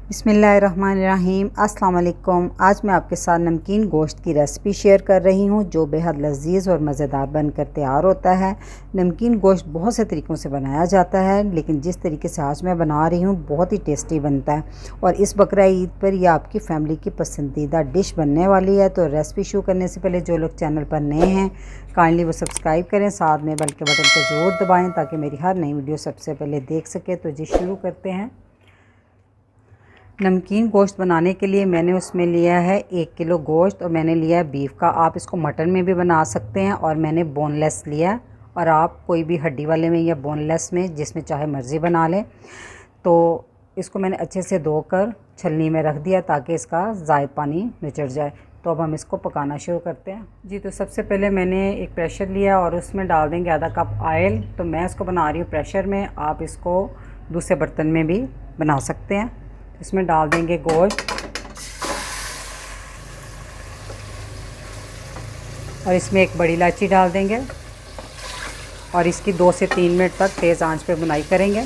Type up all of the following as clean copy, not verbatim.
बिस्मिल्लाहिर्रहमानिर्रहीम। अस्सलाम वालेकुम। आज मैं आपके साथ नमकीन गोश्त की रेसिपी शेयर कर रही हूँ जो बेहद लजीज़ और मज़ेदार बनकर तैयार होता है। नमकीन गोश्त बहुत से तरीक़ों से बनाया जाता है, लेकिन जिस तरीके से आज मैं बना रही हूँ बहुत ही टेस्टी बनता है और इस बकरा ईद पर यह आपकी फ़ैमिली की पसंदीदा डिश बनने वाली है। तो रेसिपी शुरू करने से पहले जो लोग चैनल पर नए हैं काइंडली वो सब्सक्राइब करें, साथ में बेल के बटन को ज़रूर दबाएँ ताकि मेरी हर नई वीडियो सबसे पहले देख सके। तो जी शुरू करते हैं। नमकीन गोश्त बनाने के लिए मैंने उसमें लिया है 1 किलो गोश्त और मैंने लिया है बीफ का। आप इसको मटन में भी बना सकते हैं और मैंने बोनलेस लिया और आप कोई भी हड्डी वाले में या बोनलेस में जिसमें चाहे मर्ज़ी बना लें। तो इसको मैंने अच्छे से धोकर छलनी में रख दिया ताकि इसका ज़ायद पानी निचड़ जाए। तो अब हम इसको पकाना शुरू करते हैं। जी तो सबसे पहले मैंने एक प्रेशर लिया और उसमें डाल देंगे आधा कप ऑयल। तो मैं इसको बना रही हूँ प्रेशर में, आप इसको दूसरे बर्तन में भी बना सकते हैं। इसमें डाल देंगे गोश्त और इसमें एक बड़ी इलायची डाल देंगे और इसकी 2 से 3 मिनट तक तेज़ आंच पे बुनाई करेंगे।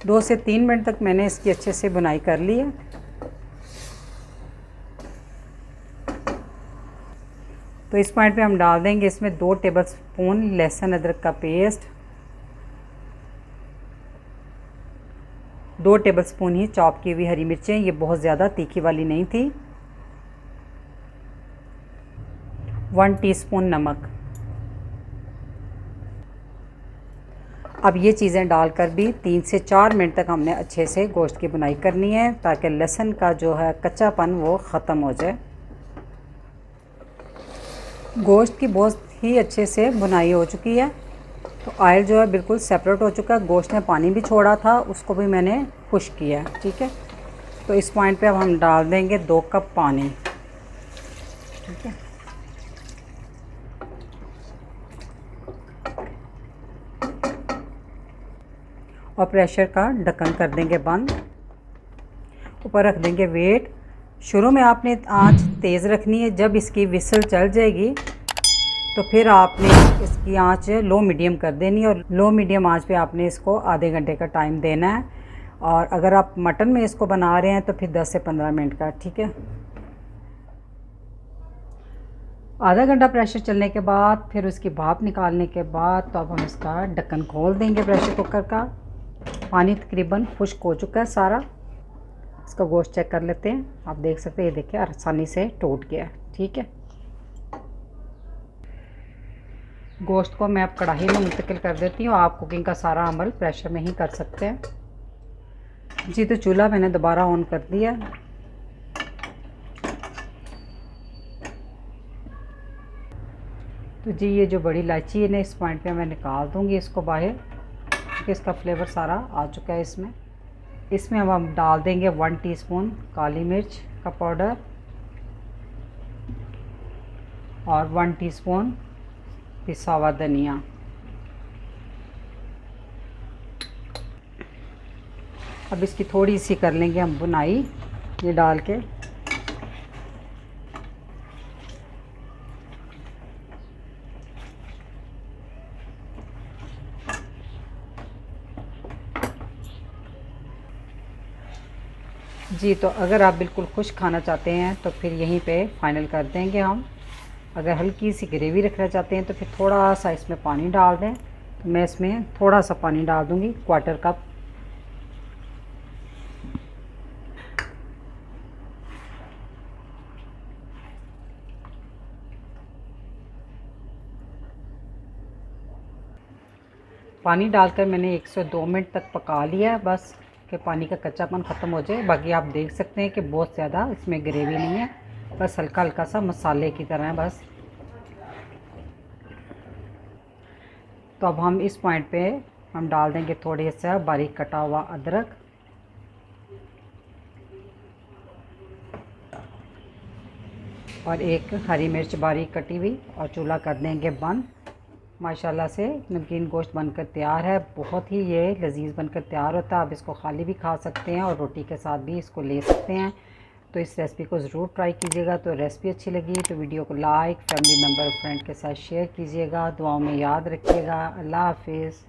2 से 3 मिनट तक मैंने इसकी अच्छे से बुनाई कर ली है। तो इस पॉइंट पे हम डाल देंगे इसमें 2 टेबलस्पून लहसुन अदरक का पेस्ट, 2 टेबलस्पून ही चॉप की हुई हरी मिर्चें, ये बहुत ज़्यादा तीखी वाली नहीं थी, 1 टीस्पून नमक। अब ये चीज़ें डालकर भी 3 से 4 मिनट तक हमने अच्छे से गोश्त की बुनाई करनी है ताकि लहसुन का जो है कच्चापन वो ख़त्म हो जाए। गोश्त की बहुत ही अच्छे से बुनाई हो चुकी है। तो ऑयल जो है बिल्कुल सेपरेट हो चुका है। गोश्त ने पानी भी छोड़ा था, उसको भी मैंने खुश्क किया है। ठीक है, तो इस पॉइंट पे अब हम डाल देंगे 2 कप पानी। ठीक है, और प्रेशर का ढक्कन कर देंगे बंद, ऊपर रख देंगे वेट। शुरू में आपने आंच तेज़ रखनी है, जब इसकी विसल चल जाएगी तो फिर आपने इसकी आंच लो मीडियम कर देनी है और लो मीडियम आंच पे आपने इसको आधे घंटे का टाइम देना है। और अगर आप मटन में इसको बना रहे हैं तो फिर 10 से 15 मिनट का। ठीक है, आधा घंटा प्रेशर चलने के बाद फिर उसकी भाप निकालने के बाद तो अब हम इसका ढक्कन खोल देंगे प्रेशर कुकर का। पानी तकरीबन खुश्क हो चुका है सारा। इसका गोश्त चेक कर लेते हैं। आप देख सकते हैं, ये देखिए आसानी से टूट गया। ठीक है, गोश्त को मैं अब कढ़ाई में मुंतकिल कर देती हूँ। आप कुकिंग का सारा अमल प्रेशर में ही कर सकते हैं। जी तो चूल्हा मैंने दोबारा ऑन कर दिया। तो जी ये जो बड़ी इलायची है ना, इस पॉइंट पे मैं निकाल दूँगी इसको बाहर क्योंकि इसका फ्लेवर सारा आ चुका है इसमें। इसमें अब हम डाल देंगे 1 टीस्पून काली मिर्च का पाउडर और 1 टीस्पून पिसा हुआ धनिया। अब इसकी थोड़ी सी कर लेंगे हम बुनाई ये डाल के। जी तो अगर आप बिल्कुल खुश्क खाना चाहते हैं तो फिर यहीं पे फाइनल कर देंगे हम। अगर हल्की सी ग्रेवी रखना चाहते हैं तो फिर थोड़ा सा इसमें पानी डाल दें। तो मैं इसमें थोड़ा सा पानी डाल दूंगी, 1/4 कप। पानी डालकर मैंने 1 से 2 मिनट तक पका लिया बस कि पानी का कच्चापन ख़त्म हो जाए। बाकी आप देख सकते हैं कि बहुत ज़्यादा इसमें ग्रेवी नहीं है, बस हल्का हल्का सा मसाले की तरह है बस। तो अब हम इस पॉइंट पे हम डाल देंगे थोड़े सा बारीक कटा हुआ अदरक और एक हरी मिर्च बारीक कटी हुई और चूल्हा कर देंगे बंद। माशाल्लाह से नमकीन गोश्त बनकर तैयार है। बहुत ही ये लजीज बनकर तैयार होता है। आप इसको खाली भी खा सकते हैं और रोटी के साथ भी इसको ले सकते हैं। तो इस रेसिपी को ज़रूर ट्राई कीजिएगा। तो रेसिपी अच्छी लगी तो वीडियो को लाइक, फैमिली मेम्बर, फ्रेंड के साथ शेयर कीजिएगा। दुआओं में याद रखिएगा। अल्लाह हाफिज़।